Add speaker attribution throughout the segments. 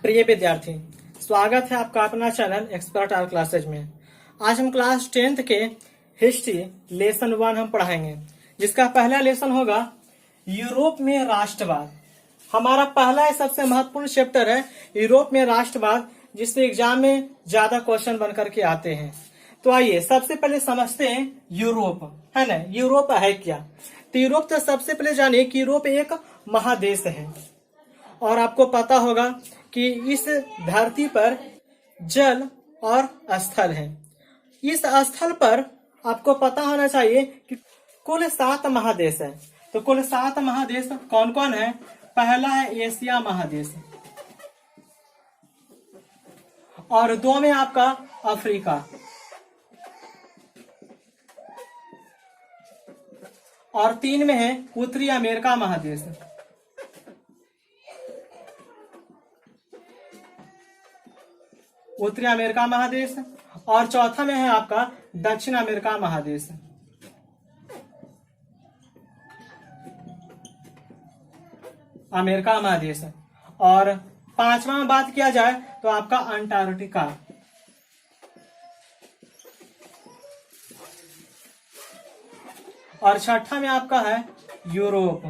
Speaker 1: प्रिय विद्यार्थी, स्वागत है आपका अपना चैनल एक्सपर्ट आर क्लासेज में। आज हम क्लास 10th के हिस्ट्री लेसन 1 हम पढ़ाएंगे, जिसका पहला लेसन होगा यूरोप में राष्ट्रवाद। हमारा पहला सबसे महत्वपूर्ण चैप्टर है यूरोप में राष्ट्रवाद, जिससे एग्जाम में ज्यादा क्वेश्चन बनकर के आते हैं। तो आइए सबसे पहले समझते हैं यूरोप, है ना। यूरोप है क्या? तो यूरोप तो सबसे पहले जानिए कि यूरोप एक महादेश है और आपको पता होगा कि इस धरती पर जल और स्थल है। इस स्थल पर आपको पता होना चाहिए कि कुल 7 महादेश है। तो कुल 7 महादेश कौन कौन है? पहला है एशिया महादेश और 2 में आपका अफ्रीका और 3 में है उत्तरी अमेरिका महादेश। उत्तरी अमेरिका महादेश और चौथा में है आपका दक्षिण अमेरिका महादेश। अमेरिका महादेश और 5वां में बात किया जाए तो आपका अंटार्कटिका और 6ठा में आपका है यूरोप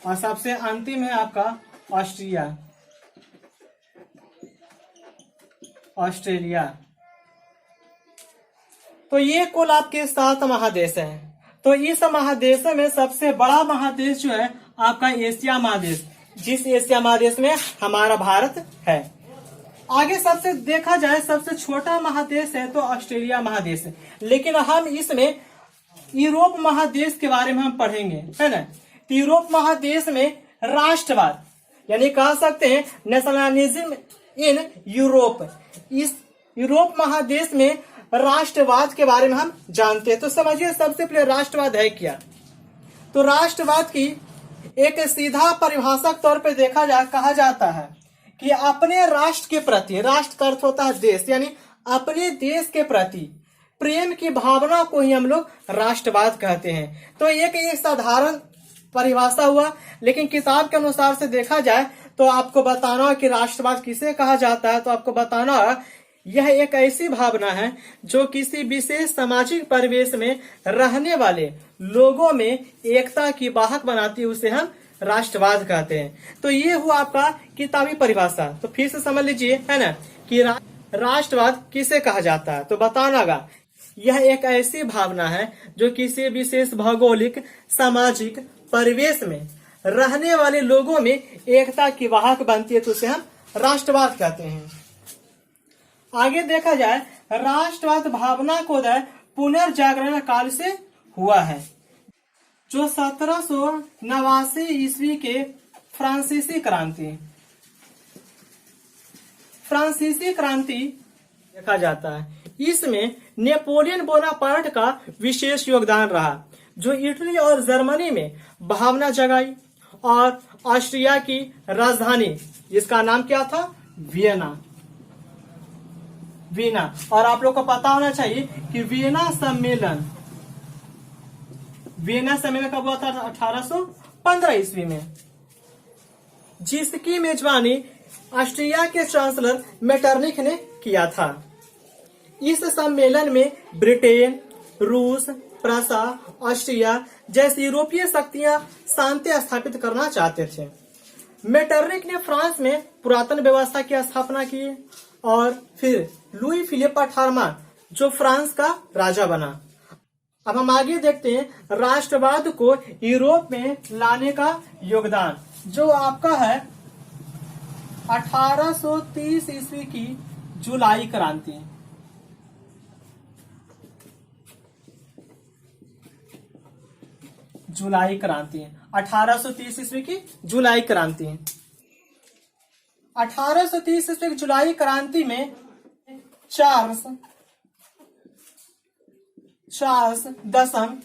Speaker 1: और सबसे अंतिम है आपका ऑस्ट्रेलिया। तो ये कुल आपके 7 महादेश हैं। तो इस महादेश में सबसे बड़ा महादेश जो है आपका एशिया महादेश, जिस एशिया महादेश में हमारा भारत है। आगे सबसे देखा जाए सबसे छोटा महादेश है तो ऑस्ट्रेलिया महादेश है, लेकिन हम इसमें यूरोप महादेश के बारे में हम पढ़ेंगे, है ना। तो यूरोप महादेश में राष्ट्रवाद यानी कह सकते हैं नेशनलिज्म इन यूरोप, इस यूरोप महादेश में राष्ट्रवाद के बारे में हम जानते हैं। तो समझिए सबसे पहले राष्ट्रवाद है क्या। तो राष्ट्रवाद की एक सीधा परिभाषा के तौर पे देखा जाए कहा जाता है कि अपने राष्ट्र के प्रति, राष्ट्र का अर्थ होता है देश, यानी अपने देश के प्रति प्रेम की भावना को ही हम लोग राष्ट्रवाद कहते हैं। तो एक साधारण परिभाषा हुआ, लेकिन किताब के अनुसार से देखा जाए तो आपको बताना है कि राष्ट्रवाद किसे कहा जाता है। तो आपको बताना है यह एक ऐसी भावना है जो किसी विशेष सामाजिक परिवेश में रहने वाले लोगों में एकता की वाहक बनाती है, उसे हम राष्ट्रवाद कहते हैं। तो ये हुआ आपका किताबी परिभाषा। तो फिर से समझ लीजिए, है ना, कि राष्ट्रवाद किसे कहा जाता है। तो बताना होगा यह एक ऐसी भावना है जो किसी विशेष भौगोलिक सामाजिक परिवेश में रहने वाले लोगों में एकता की वाहक बनती है, तो उसे हम राष्ट्रवाद कहते हैं। आगे देखा जाए राष्ट्रवाद भावना को उदय पुनर्जागरण काल से हुआ है, जो 1789 ईस्वी के फ्रांसीसी क्रांति देखा जाता है। इसमें नेपोलियन बोनापार्ट का विशेष योगदान रहा, जो इटली और जर्मनी में भावना जगाई और ऑस्ट्रिया की राजधानी, जिसका नाम क्या था, वियना। और आप लोग को पता होना चाहिए कि वियना सम्मेलन कब हुआ था? 1815 ईस्वी में, जिसकी मेजबानी ऑस्ट्रिया के चांसलर मेटरनिख ने किया था। इस सम्मेलन में ब्रिटेन, रूस, प्रसा, ऑस्ट्रिया जैसी यूरोपीय शक्तियां शांति स्थापित करना चाहते थे। मेटरनिख ने फ्रांस में पुरातन व्यवस्था की स्थापना की और फिर लुई फिलिप 18वां जो फ्रांस का राजा बना। अब हम आगे देखते हैं राष्ट्रवाद को यूरोप में लाने का योगदान, जो आपका है 1830 ईस्वी की जुलाई क्रांति। जुलाई क्रांति 1830 ईस्वी की जुलाई क्रांति। 1830 ईस्वी की जुलाई क्रांति में चार्ल्स दसम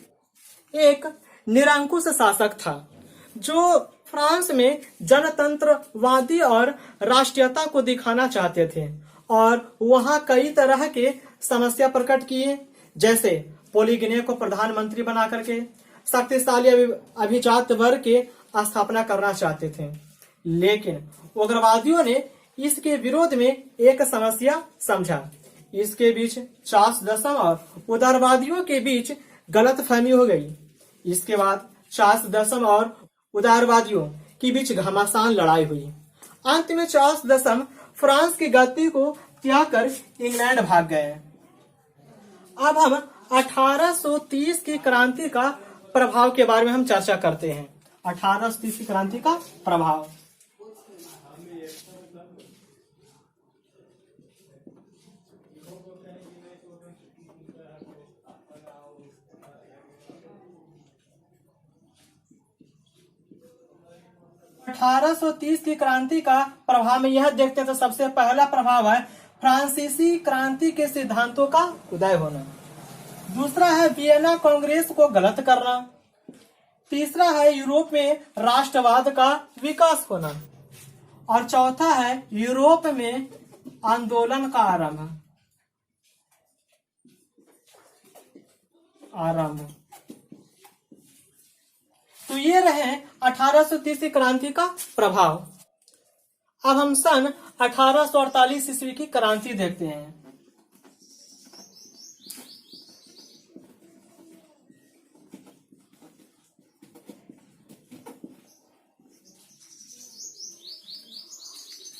Speaker 1: एक निरंकुश शासक था, जो फ्रांस में जनतंत्रवादी और राष्ट्रीयता को दिखाना चाहते थे और वहां कई तरह के समस्या प्रकट किए, जैसे पोलिगने को प्रधानमंत्री बना करके शक्तिशाली अभिजात वर्ग के स्थापना करना चाहते थे। लेकिन उग्रवादियों ने इसके विरोध में एक समस्या समझा। इसके बीच चार्ल्स दशम और उदारवादियों के बीच गलतफहमी हो गई। इसके बाद चार्ल्स दशम और उदारवादियों के बीच घमासान लड़ाई हुई। अंत में चार्ल्स दशम फ्रांस की गद्दी को त्याग कर इंग्लैंड भाग गए। अब हम 1830 की क्रांति का प्रभाव के बारे में हम चर्चा करते हैं। 1830 की क्रांति का प्रभाव। अठारह सौ 30 की क्रांति का प्रभाव में यह देखते हैं तो सबसे पहला प्रभाव है फ्रांसीसी क्रांति के सिद्धांतों का उदय होना। दूसरा है वियना कांग्रेस को गलत करना। तीसरा है यूरोप में राष्ट्रवाद का विकास होना। और चौथा है यूरोप में आंदोलन का आरंभ। तो ये रहे 1830 की क्रांति का प्रभाव। अब हम सन 1848 ईस्वी की क्रांति देखते हैं।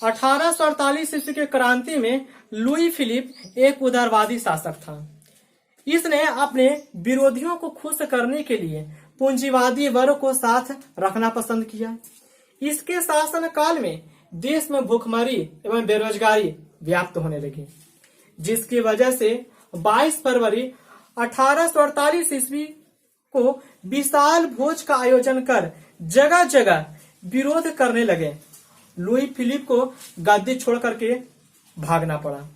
Speaker 1: अठारह सौ 48 ईस्वी की क्रांति में लुई फिलिप एक उदारवादी शासक था। इसने अपने विरोधियों को खुश करने के लिए पूंजीवादी वर्ग को साथ रखना पसंद किया। इसके शासन काल में देश में भूखमरी एवं बेरोजगारी व्याप्त होने लगी, जिसकी वजह से 22 फरवरी 1848 ईस्वी को विशाल भोज का आयोजन कर जगह जगह विरोध करने लगे। लुई फिलिप को गद्दी छोड़ करके भागना पड़ा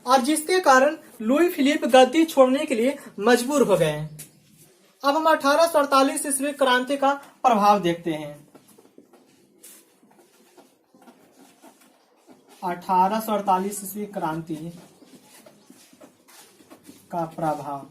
Speaker 1: और जिसके कारण लुई फिलिप गद्दी छोड़ने के लिए मजबूर हो गए। अब हम 1848 ईस्वी क्रांति का प्रभाव देखते हैं। 1848 ईस्वी क्रांति का प्रभाव।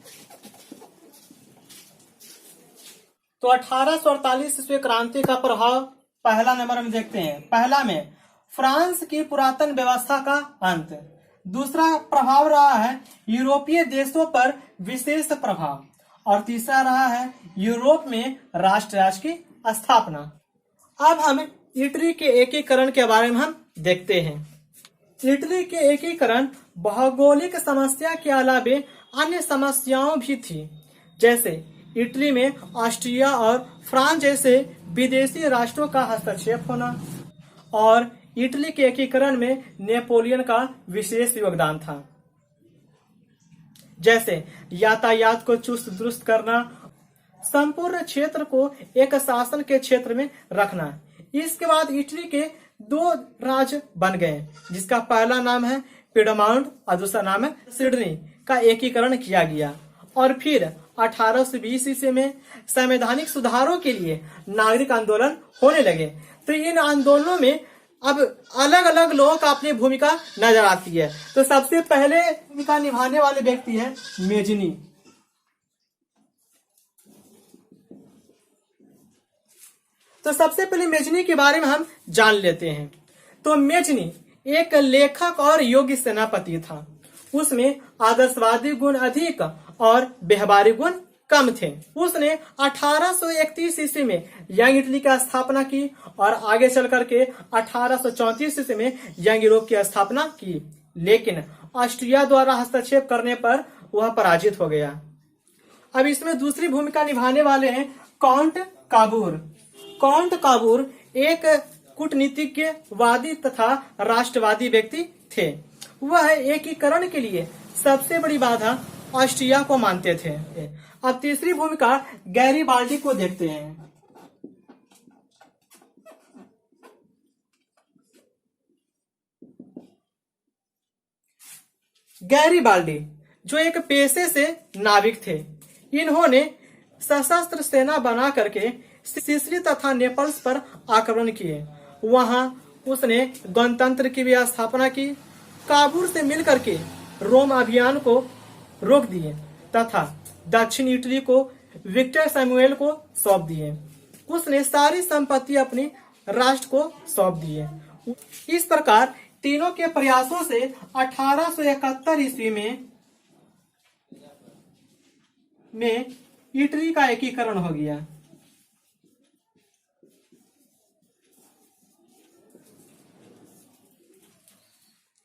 Speaker 1: तो 1848 ईस्वी क्रांति का प्रभाव पहला नंबर में देखते हैं। पहला में फ्रांस की पुरातन व्यवस्था का अंत। दूसरा प्रभाव रहा है यूरोपीय देशों पर विशेष प्रभाव। और तीसरा रहा है यूरोप में राष्ट्र राज्य की स्थापना। अब हम इटली के एकीकरण के बारे में हम देखते हैं। इटली के एकीकरण भौगोलिक समस्या के अलावे अन्य समस्याओं भी थी, जैसे इटली में ऑस्ट्रिया और फ्रांस जैसे विदेशी राष्ट्रों का हस्तक्षेप होना और इटली के एकीकरण में नेपोलियन का विशेष योगदान था, जैसे यातायात को चुस्त दुरुस्त करना, संपूर्ण क्षेत्र को एक शासन के क्षेत्र में रखना। इसके बाद इटली के 2 राज्य बन गए, जिसका पहला नाम है पिडमाउंट और दूसरा नाम है सिडनी का एकीकरण किया गया। और फिर 1820 ईस्वी में संवैधानिक सुधारों के लिए नागरिक आंदोलन होने लगे। तो इन आंदोलनों में अब अलग अलग लोगों का अपनी भूमिका नजर आती है। तो सबसे पहले भूमिका निभाने वाले व्यक्ति हैं मेजनी। तो सबसे पहले मेजनी के बारे में हम जान लेते हैं। तो मेजनी एक लेखक और योग्य सेनापति था। उसमें आदर्शवादी गुण अधिक और व्यवहारिक गुण कम थे। उसने 1831 ईस्वी में यंग इटली की स्थापना की और आगे चल करके 1834 ईस्वी में यंग यूरोप की स्थापना की, लेकिन ऑस्ट्रिया द्वारा हस्तक्षेप करने पर वह पराजित हो गया। अब इसमें दूसरी भूमिका निभाने वाले हैं काउंट काबूर। काउंट काबूर एक कूटनीतिज्ञवादी तथा राष्ट्रवादी व्यक्ति थे। वह एकीकरण के लिए सबसे बड़ी बाधा ऑस्ट्रिया को मानते थे। अब तीसरी भूमिका गैरीबाल्डी को देखते हैं। गैरीबाल्डी जो एक पेशे से नाविक थे, इन्होंने सशस्त्र सेना बना करके सिसिली तथा नेपल्स पर आक्रमण किए। वहां उसने गणतंत्र की भी स्थापना की। काबूल से मिलकर के रोम अभियान को रोक दिए तथा दक्षिण इटली को विक्टर सैमुएल को सौंप दिए। उसने सारी संपत्ति अपनी राष्ट्र को सौंप दिए। इस प्रकार तीनों के प्रयासों से 1871 ईस्वी में इटली का एकीकरण हो गया।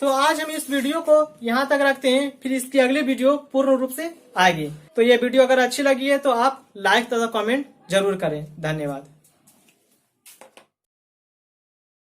Speaker 1: तो आज हम इस वीडियो को यहाँ तक रखते हैं, फिर इसकी अगली वीडियो पूर्ण रूप से आएगी। तो ये वीडियो अगर अच्छी लगी है तो आप लाइक तथा कमेंट जरूर करें। धन्यवाद।